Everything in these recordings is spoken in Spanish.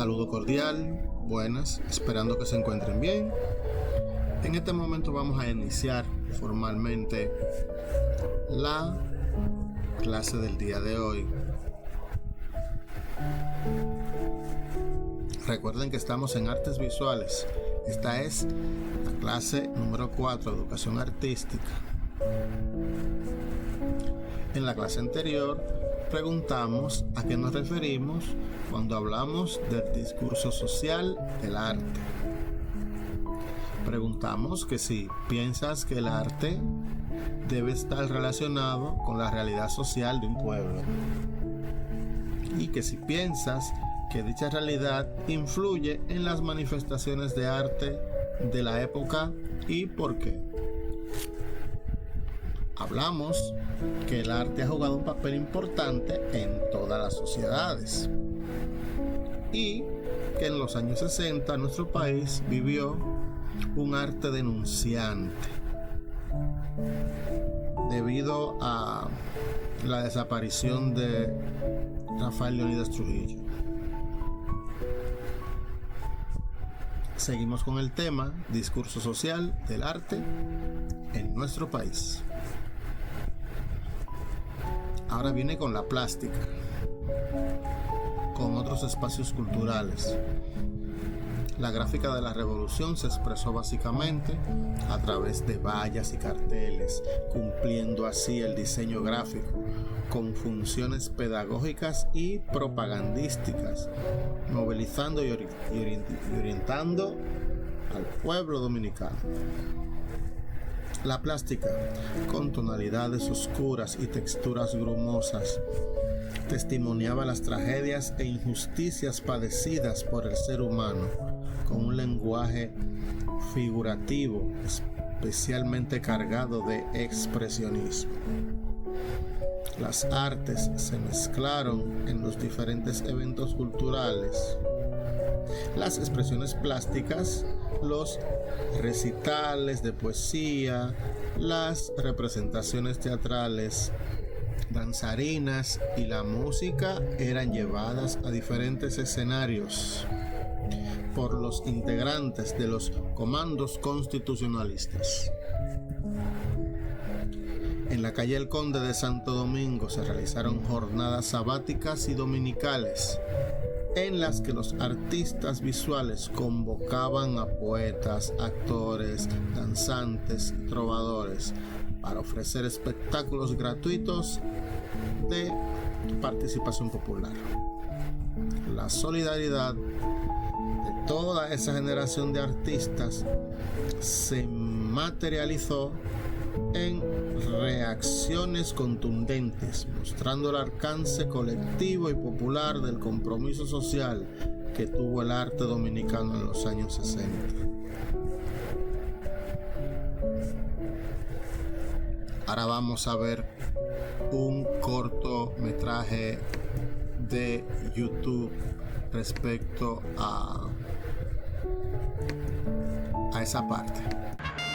Saludo cordial, buenas, esperando que se encuentren bien. En este momento vamos a iniciar formalmente la clase del día de hoy. Recuerden que estamos en artes visuales. Esta es la clase número 4, educación artística. En la clase anterior preguntamos a qué nos referimos cuando hablamos del discurso social del arte. Preguntamos que si piensas que el arte debe estar relacionado con la realidad social de un pueblo y que si piensas que dicha realidad influye en las manifestaciones de arte de la época y por qué. Hablamos que el arte ha jugado un papel importante en todas las sociedades y que en los años 60 nuestro país vivió un arte denunciante debido a la desaparición de Rafael Leónidas Trujillo. Seguimos con el tema discurso social del arte en nuestro país. Ahora viene con la plástica, con otros espacios culturales. La gráfica de la revolución se expresó básicamente a través de vallas y carteles, cumpliendo así el diseño gráfico con funciones pedagógicas y propagandísticas, movilizando y orientando al pueblo dominicano. La plástica, con tonalidades oscuras y texturas grumosas, testimoniaba las tragedias e injusticias padecidas por el ser humano, con un lenguaje figurativo especialmente cargado de expresionismo. Las artes se mezclaron en los diferentes eventos culturales. Las expresiones plásticas, los recitales de poesía, las representaciones teatrales, danzarinas y la música eran llevadas a diferentes escenarios por los integrantes de los comandos constitucionalistas. En la calle El Conde de Santo Domingo se realizaron jornadas sabáticas y dominicales en las que los artistas visuales convocaban a poetas, actores, danzantes y trovadores para ofrecer espectáculos gratuitos de participación popular. La solidaridad de toda esa generación de artistas se materializó en reacciones contundentes, mostrando el alcance colectivo y popular del compromiso social que tuvo el arte dominicano en los años 60. Ahora vamos a ver un cortometraje de YouTube respecto a esa parte.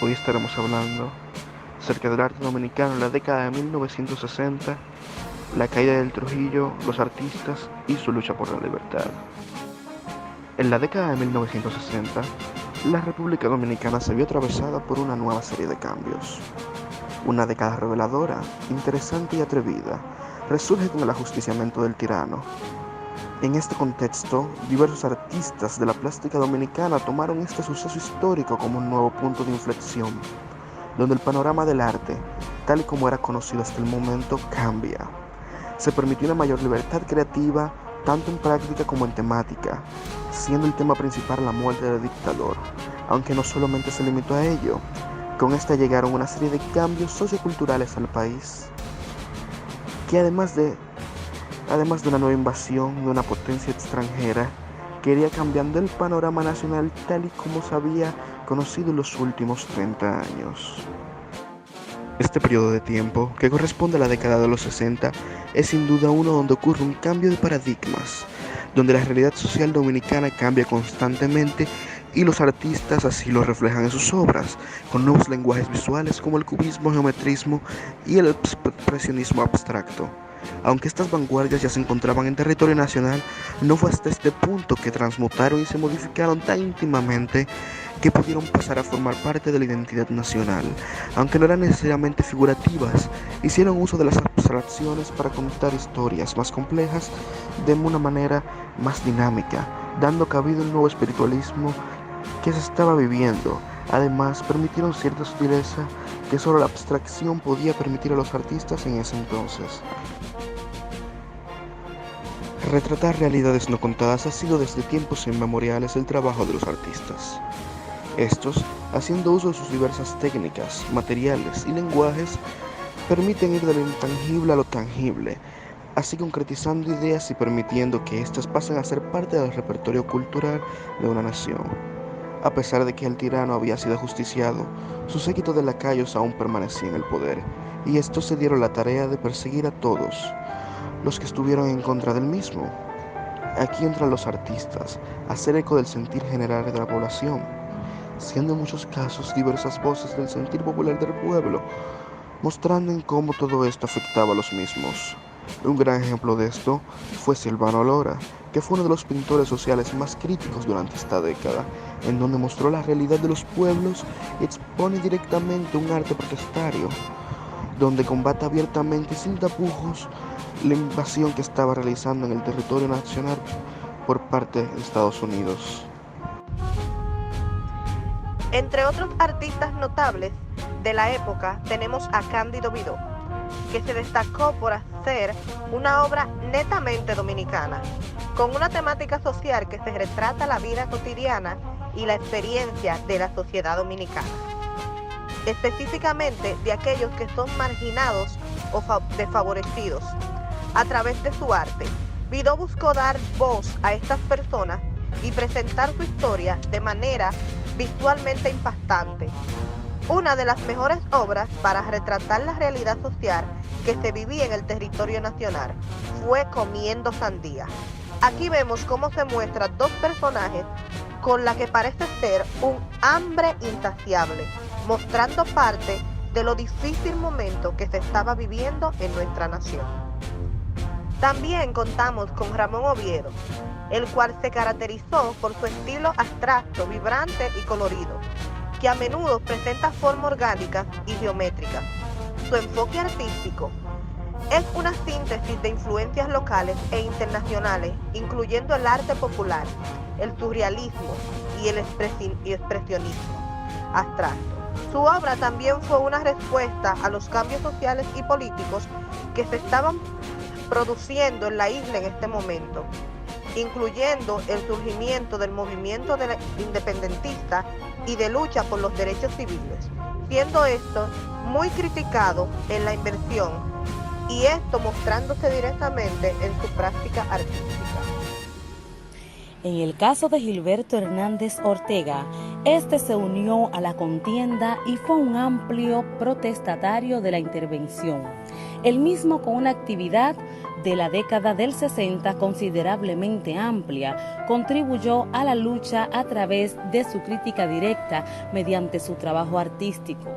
Hoy estaremos hablando acerca del arte dominicano en la década de 1960, la caída del Trujillo, los artistas y su lucha por la libertad. En la década de 1960, la República Dominicana se vio atravesada por una nueva serie de cambios. Una década reveladora, interesante y atrevida, resurge con el ajusticiamiento del tirano. En este contexto, diversos artistas de la plástica dominicana tomaron este suceso histórico como un nuevo punto de inflexión, donde el panorama del arte, tal y como era conocido hasta el momento, cambia. Se permitió una mayor libertad creativa, tanto en práctica como en temática, siendo el tema principal la muerte del dictador, aunque no solamente se limitó a ello. Con esta llegaron una serie de cambios socioculturales al país, que además de una nueva invasión de una potencia extranjera, que iría cambiando el panorama nacional tal y como se había conocido en los últimos 30 años. Este periodo de tiempo, que corresponde a la década de los 60, es sin duda uno donde ocurre un cambio de paradigmas, donde la realidad social dominicana cambia constantemente y los artistas así lo reflejan en sus obras, con nuevos lenguajes visuales como el cubismo, geometrismo y el expresionismo abstracto. Aunque estas vanguardias ya se encontraban en territorio nacional, no fue hasta este punto que transmutaron y se modificaron tan íntimamente que pudieron pasar a formar parte de la identidad nacional. Aunque no eran necesariamente figurativas, hicieron uso de las abstracciones para contar historias más complejas de una manera más dinámica, dando cabida a un nuevo espiritualismo que se estaba viviendo. Además, permitieron cierta sutileza que solo la abstracción podía permitir a los artistas en ese entonces. Retratar realidades no contadas ha sido desde tiempos inmemoriales el trabajo de los artistas. Estos, haciendo uso de sus diversas técnicas, materiales y lenguajes, permiten ir de lo intangible a lo tangible, así concretizando ideas y permitiendo que éstas pasen a ser parte del repertorio cultural de una nación. A pesar de que el tirano había sido ajusticiado, su séquito de lacayos aún permanecía en el poder, y estos se dieron la tarea de perseguir a todos los que estuvieron en contra del mismo. Aquí entran los artistas, a hacer eco del sentir general de la población, siendo en muchos casos diversas voces del sentir popular del pueblo, mostrando en cómo todo esto afectaba a los mismos. Un gran ejemplo de esto fue Silvano Lora, que fue uno de los pintores sociales más críticos durante esta década, en donde mostró la realidad de los pueblos y expone directamente un arte protestario, donde combate abiertamente y sin tapujos la invasión que estaba realizando en el territorio nacional por parte de Estados Unidos. Entre otros artistas notables de la época tenemos a Cándido Vidó, que se destacó por hacer una obra netamente dominicana, con una temática social que se retrata la vida cotidiana y la experiencia de la sociedad dominicana, específicamente de aquellos que son marginados o desfavorecidos. A través de su arte, Vidó buscó dar voz a estas personas y presentar su historia de manera visualmente impactante. Una de las mejores obras para retratar la realidad social que se vivía en el territorio nacional fue Comiendo Sandía. Aquí vemos cómo se muestran dos personajes con la que parece ser un hambre insaciable, mostrando parte de lo difícil momento que se estaba viviendo en nuestra nación. También contamos con Ramón Oviedo, el cual se caracterizó por su estilo abstracto, vibrante y colorido, que a menudo presenta formas orgánicas y geométricas. Su enfoque artístico es una síntesis de influencias locales e internacionales, incluyendo el arte popular, el surrealismo y el expresionismo abstracto. Su obra también fue una respuesta a los cambios sociales y políticos que se estaban produciendo en la isla en este momento, incluyendo el surgimiento del movimiento independentista y de lucha por los derechos civiles, siendo esto muy criticado en la inversión y esto mostrándose directamente en su práctica artística. En el caso de Gilberto Hernández Ortega, este se unió a la contienda y fue un amplio protestatario de la intervención. El mismo con una actividad de la década del 60 considerablemente amplia, contribuyó a la lucha a través de su crítica directa mediante su trabajo artístico.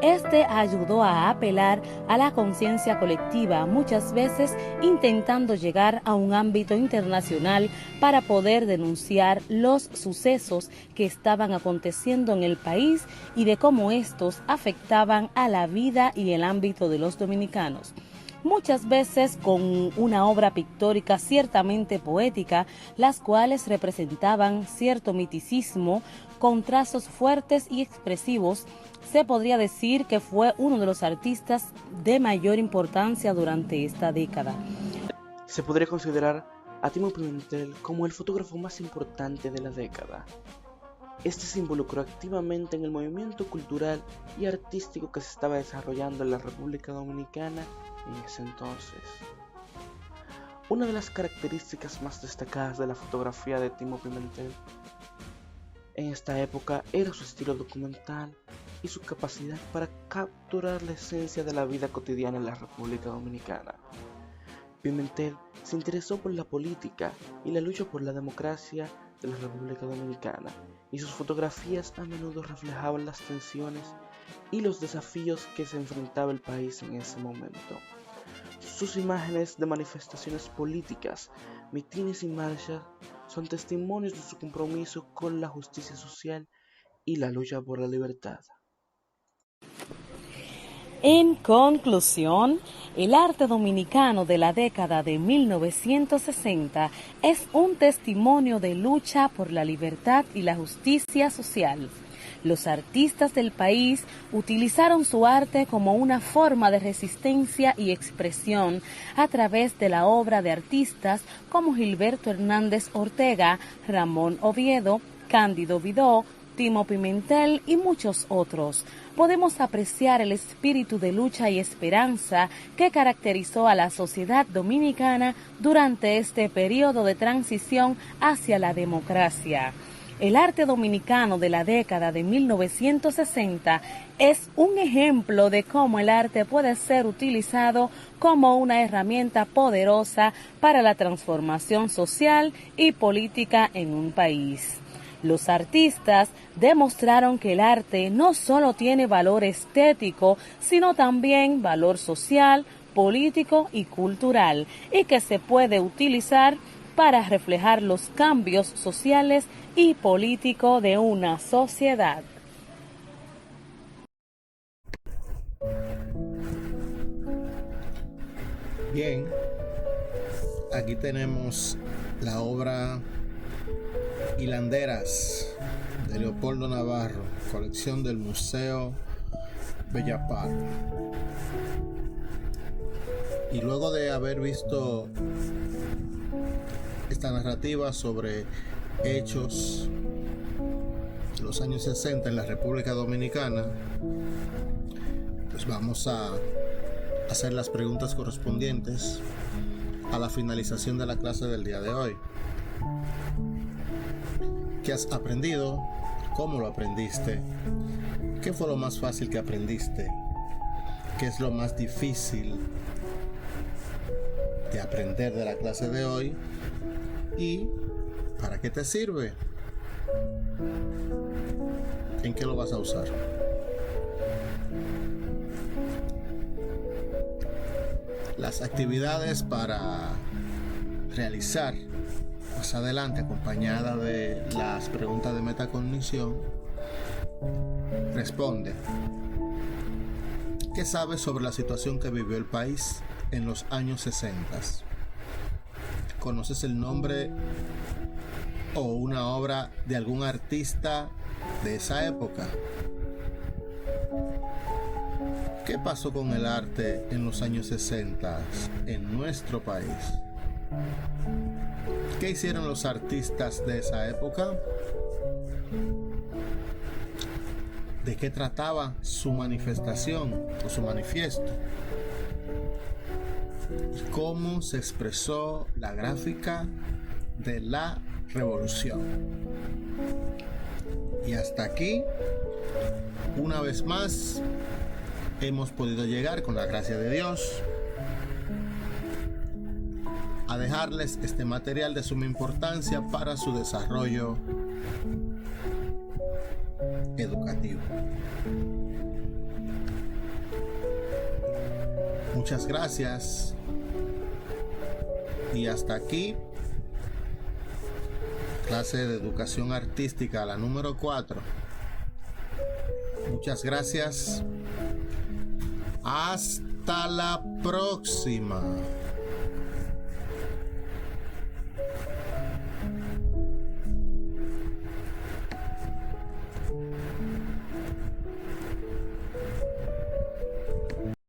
Este ayudó a apelar a la conciencia colectiva, muchas veces intentando llegar a un ámbito internacional para poder denunciar los sucesos que estaban aconteciendo en el país y de cómo estos afectaban a la vida y el ámbito de los dominicanos. Muchas veces con una obra pictórica ciertamente poética, las cuales representaban cierto miticismo con trazos fuertes y expresivos. Se podría decir que fue uno de los artistas de mayor importancia durante esta década. Se podría considerar a Timo Pimentel como el fotógrafo más importante de la década. Este se involucró activamente en el movimiento cultural y artístico que se estaba desarrollando en la República Dominicana en ese entonces. Una de las características más destacadas de la fotografía de Timo Pimentel en esta época era su estilo documental y su capacidad para capturar la esencia de la vida cotidiana en la República Dominicana. Pimentel se interesó por la política y la lucha por la democracia de la República Dominicana, y sus fotografías a menudo reflejaban las tensiones y los desafíos que se enfrentaba el país en ese momento. Sus Sus imágenes de manifestaciones políticas, mitines y marchas son testimonios de su compromiso con la justicia social y la lucha por la libertad. En conclusión, el arte dominicano de la década de 1960 es un testimonio de lucha por la libertad y la justicia social. Los artistas del país utilizaron su arte como una forma de resistencia y expresión a través de la obra de artistas como Gilberto Hernández Ortega, Ramón Oviedo, Cándido Vidó, Timo Pimentel y muchos otros. Podemos apreciar el espíritu de lucha y esperanza que caracterizó a la sociedad dominicana durante este periodo de transición hacia la democracia. El arte dominicano de la década de 1960 es un ejemplo de cómo el arte puede ser utilizado como una herramienta poderosa para la transformación social y política en un país. Los artistas demostraron que el arte no solo tiene valor estético, sino también valor social, político y cultural, y que se puede utilizar para reflejar los cambios sociales y políticos de una sociedad. Bien, aquí tenemos la obra Hilanderas de Leopoldo Navarro, colección del Museo Bellapar. Y luego de haber visto esta narrativa sobre hechos de los años 60 en la República Dominicana, pues vamos a hacer las preguntas correspondientes a la finalización de la clase del día de hoy. ¿Qué has aprendido? ¿Cómo lo aprendiste? ¿Qué fue lo más fácil que aprendiste? ¿Qué es lo más difícil de aprender de la clase de hoy? ¿Y para qué te sirve? ¿En qué lo vas a usar? Las actividades para realizar más adelante, acompañada de las preguntas de metacognición, responde: ¿qué sabes sobre la situación que vivió el país en los años 60? ¿Conoces el nombre o una obra de algún artista de esa época? ¿Qué pasó con el arte en los años 60 en nuestro país? ¿Qué hicieron los artistas de esa época? ¿De qué trataba su manifestación o su manifiesto? ¿Cómo se expresó la gráfica de la revolución? Y hasta aquí, una vez más, hemos podido llegar, con la gracia de Dios, a dejarles este material de suma importancia para su desarrollo educativo. Muchas gracias y hasta aquí clase de educación artística, la número 4. Muchas gracias. Hasta la próxima.